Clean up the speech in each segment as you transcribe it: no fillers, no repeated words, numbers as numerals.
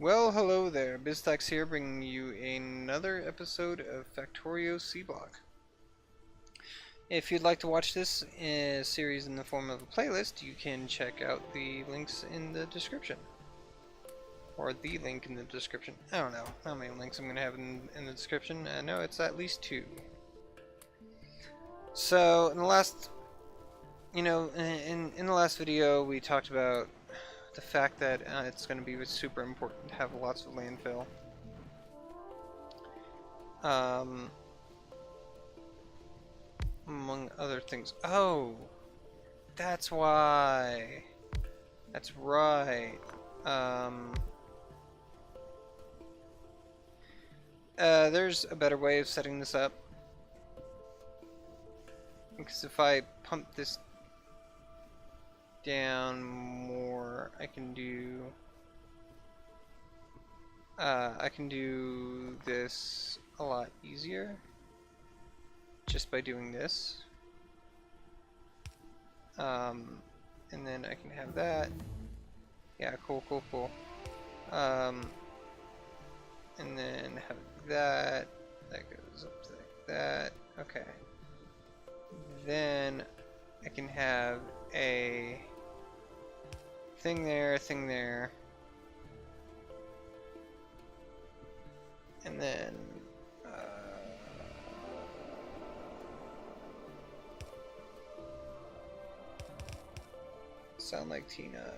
Well, hello there. BizTax here, bringing you another episode of Factorio Seablock. If you'd like to watch this series in the form of a playlist, you can check out the links in the description. Or the link in the description. I don't know how many links I'm going to have in the description. No, it's at least 2. So, in the last, in the last video, we talked about the fact that it's going to be super important to have lots of landfill. Among other things. Oh, that's why. That's right. There's a better way of setting this up. Because if I pump this down more, I can do this a lot easier just by doing this. And then I can have that. Yeah, cool. And then have that. That goes up like that. Okay. Then I can have a thing there, and then sound like Tina.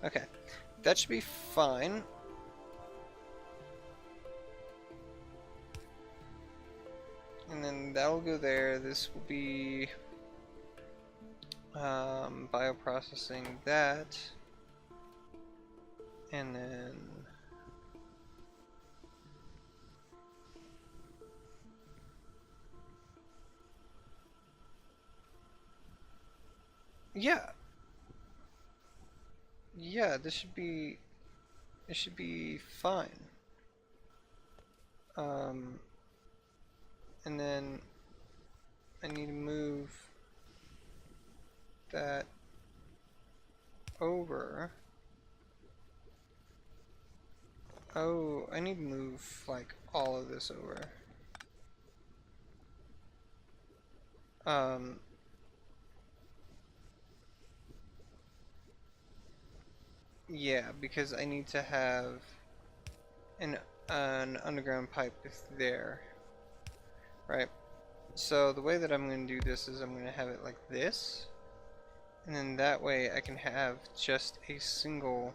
Okay, that should be fine. And then that'll go there. This will be bioprocessing that, and then yeah, this should be fine. And then I need to move that over. Oh, I need to move like all of this over. Yeah, because I need to have an underground pipe there. Right. So the way that I'm going to do this is I'm going to have it like this, and then that way I can have just a single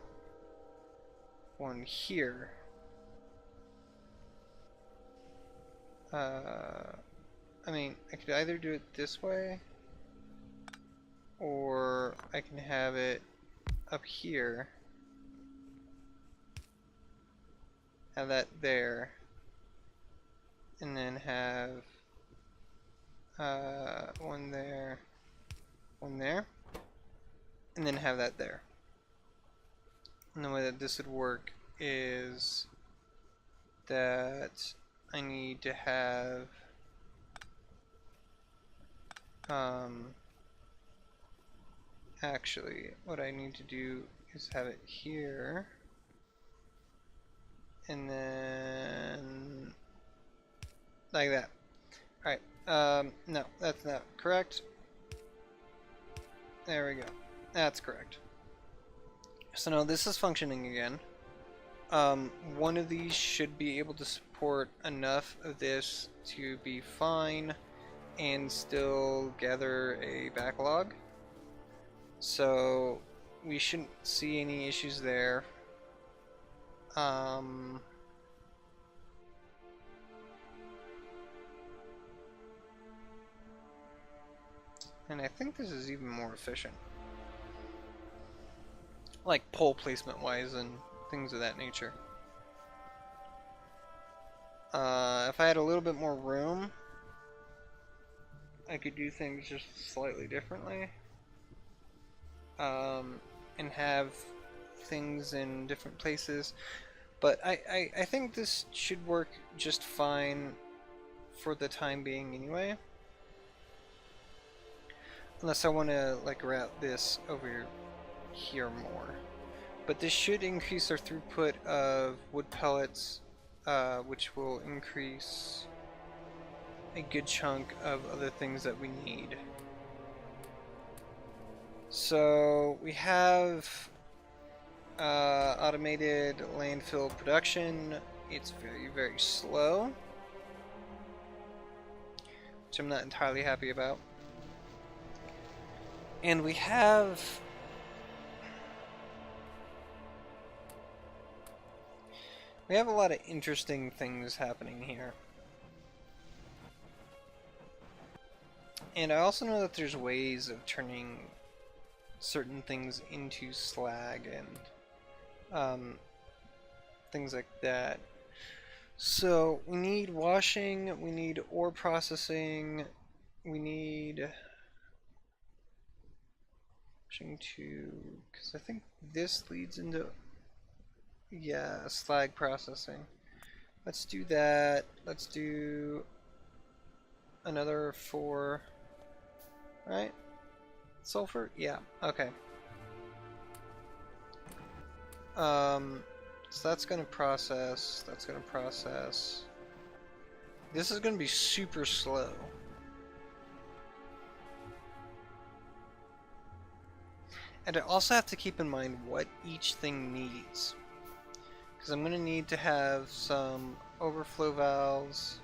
one here. I mean, I could either do it this way, or I can have it up here, have that there, and then have one there, and then have that there. And the way that this would work is that I need to have actually what I need to do is have it here, and then like that. Alright, no, that's not correct. There we go. That's correct. So now this is functioning again. One of these should be able to support enough of this to be fine and still gather a backlog. So we shouldn't see any issues there. And I think this is even more efficient. Like pole placement wise and things of that nature. If I had a little bit more room, I could do things just slightly differently. And have things in different places. But I think this should work just fine for the time being anyway. Unless I want to like route this over here more. But this should increase our throughput of wood pellets, which will increase a good chunk of other things that we need. So we have automated landfill production. It's very, very slow, which I'm not entirely happy about. And we have a lot of interesting things happening here. And I also know that there's ways of turning certain things into slag and things like that. So we need washing, we need ore processing, we need washing too, because I think this leads into, yeah, slag processing. Let's do that. Let's do another 4, right? Sulfur? Yeah, okay. So that's gonna process, This is gonna be super slow. And I also have to keep in mind what each thing needs. Because I'm gonna need to have some overflow valves.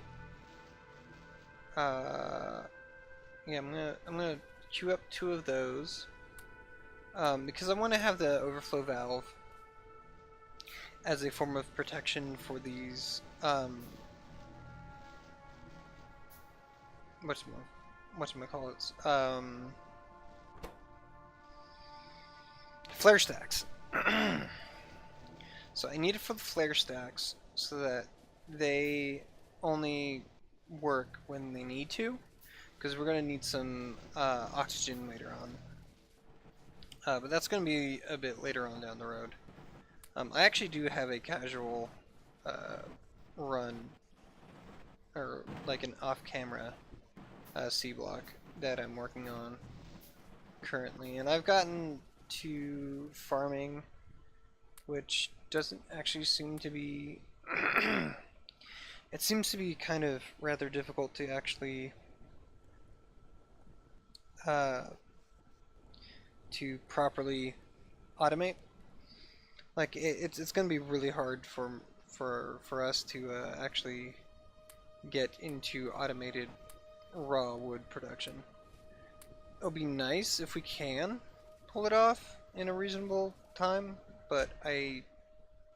Yeah, I'm gonna queue up 2 of those. Because I want to have the overflow valve as a form of protection for these whatchamacallits, flare stacks. So I need it for the flare stacks so that they only work when they need to, because we're going to need some oxygen later on. But that's going to be a bit later on down the road. I actually do have a casual run, or like an off-camera Seablock that I'm working on currently, and I've gotten to farming, which doesn't actually seem to be it seems to be kind of rather difficult to actually to properly automate. Like it's going to be really hard for us to actually get into automated raw wood production. It'll be nice if we can pull it off in a reasonable time, but I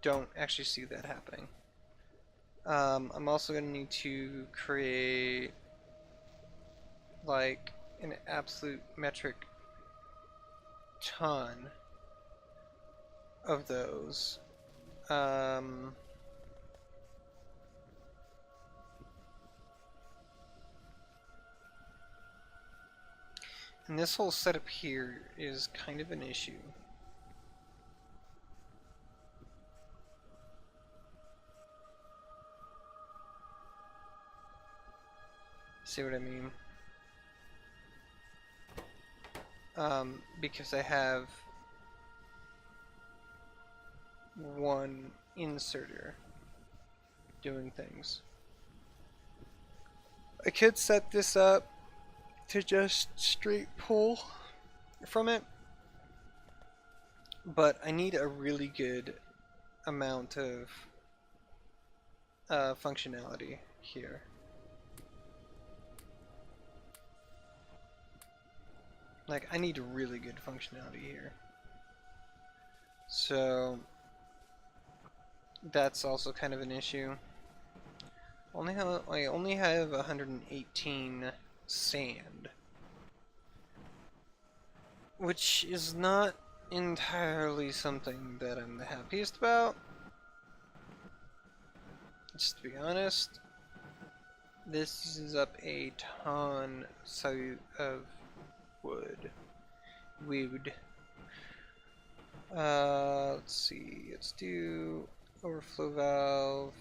don't actually see that happening. I'm also going to need to create like an absolute metric ton of those. And this whole setup here is kind of an issue. See what I mean? Because I have one inserter doing things. I could set this up to just straight pull from it, but I need a really good amount of functionality here. Like, I need really good functionality here. So that's also kind of an issue. I only have 118 sand, which is not entirely something that I'm the happiest about. Just to be honest, this uses up a ton of wood. Let's see, let's do overflow valve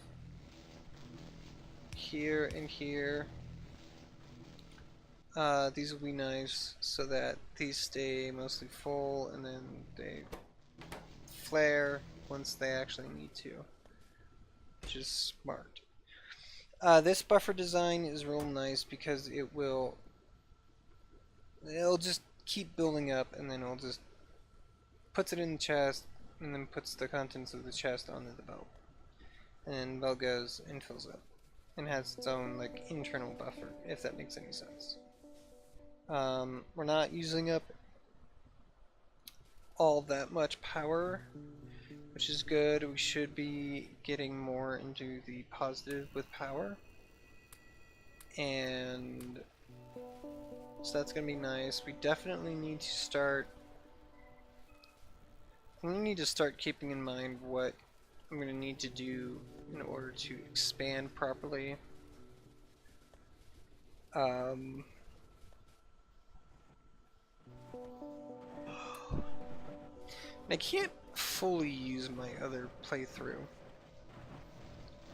here and here. These will be nice so that these stay mostly full and then they flare once they actually need to, which is smart. This buffer design is real nice because it'll just keep building up, and then it'll just puts it in the chest, and then puts the contents of the chest onto the belt, and then the belt goes and fills up, and has its own like internal buffer, if that makes any sense. We're not using up all that much power, which is good. We should be getting more into the positive with power, and so that's gonna be nice. We definitely need to start. I'm gonna need to start keeping in mind what I'm gonna need to do in order to expand properly. I can't fully use my other playthrough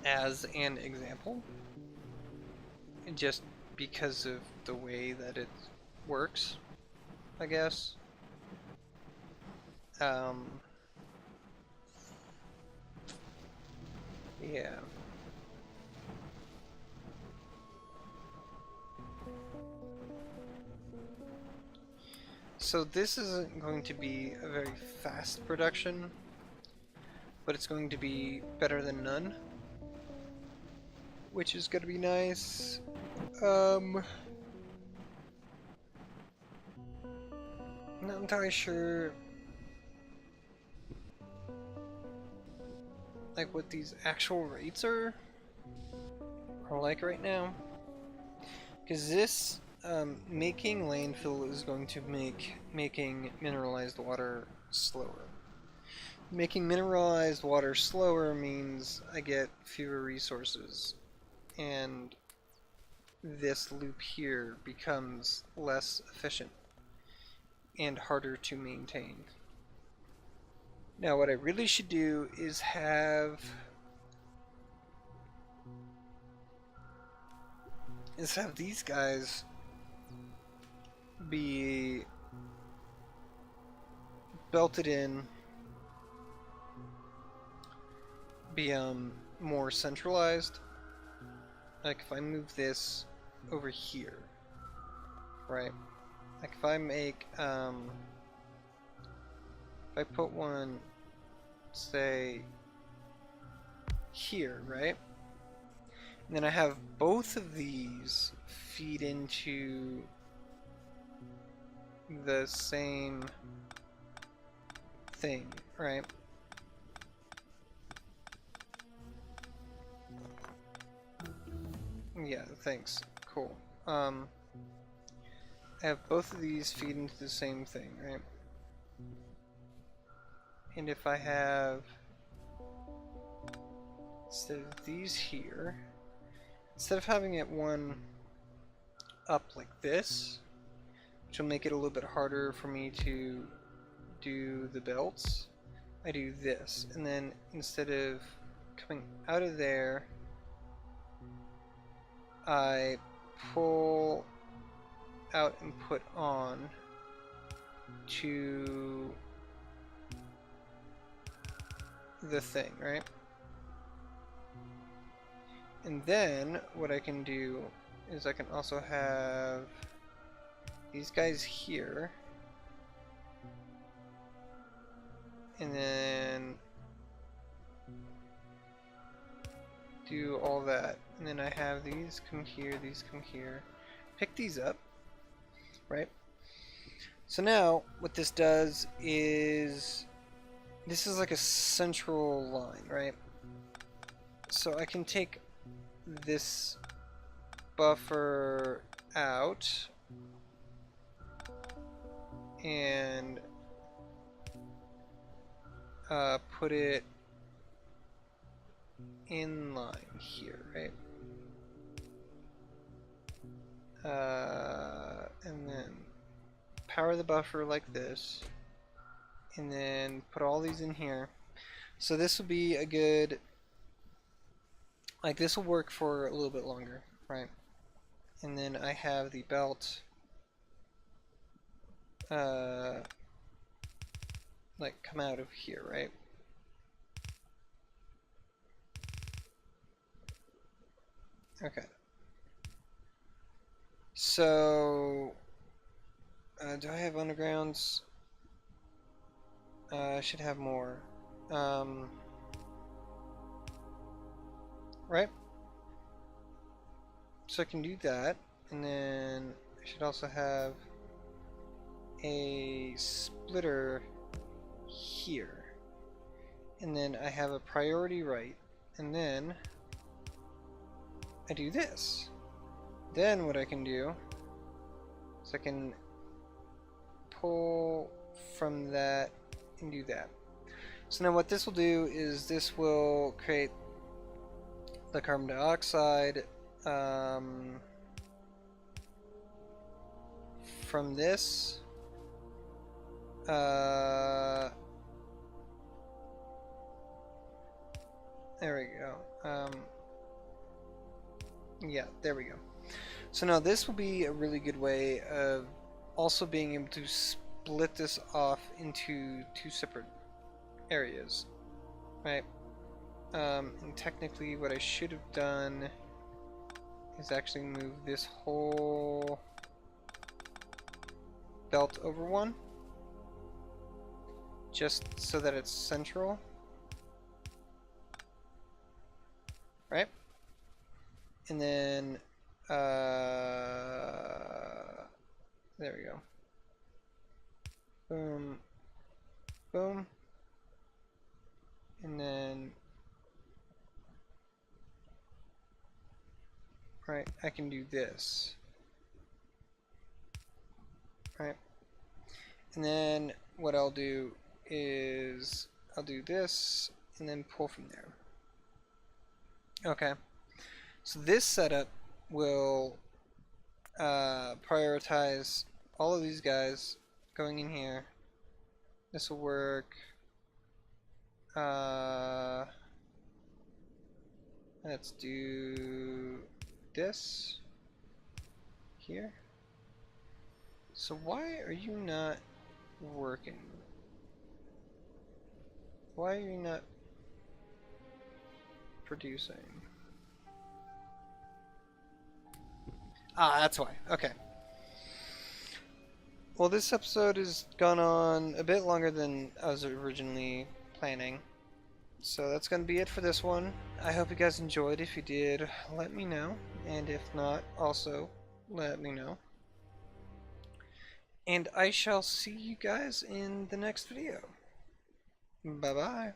as an example, just because of the way that it works, I guess. Yeah. So this isn't going to be a very fast production, but it's going to be better than none, which is going to be nice. I'm not entirely sure like what these actual rates are like right now, because this making landfill is going to make making mineralized water slower. Making mineralized water slower means I get fewer resources, and this loop here becomes less efficient and harder to maintain. Now what I really should do is have these guys be belted in, be more centralized. Like if I move this over here, right? Like if I make if I put one, say, here, right? And then I have both of these feed into the same thing, right? Yeah, thanks. Cool. I have both of these feed into the same thing, right? And if I have, instead of these here, instead of having it one up like this, which will make it a little bit harder for me to do the belts, I do this. And then instead of coming out of there, I pull out and put on to the thing, right? And then what I can do is I can also have these guys here, and then do all that, and then I have these come here, these come here, pick these up, right? So now what this does is this is like a central line, right? So I can take this buffer out and put it in line here, right? And then power the buffer like this, and then put all these in here. So this will be a good, like this will work for a little bit longer, right? And then I have the belt like come out of here, right? Okay. So, do I have undergrounds? I should have more. Um, right? So I can do that, and then I should also have a splitter here. And then I have a priority right, and then I do this. Then what I can do is I can pull from that and do that. So now what this will do is this will create the carbon dioxide from this. There we go. Yeah, there we go. So now this will be a really good way of also being able to split this off into two separate areas, right? And technically what I should have done is actually move this whole belt over one, just so that it's central, right? And then there we go. Boom, boom, and then right, I can do this, right? And then what I'll do is I'll do this and then pull from there. Okay, so this setup will prioritize all of these guys going in here. This will work. Let's do this here. So why are you not working? Why are you not producing? Ah, that's why. Okay. Well, this episode has gone on a bit longer than I was originally planning. So that's going to be it for this one. I hope you guys enjoyed. If you did, let me know. And if not, also let me know. And I shall see you guys in the next video. Bye-bye.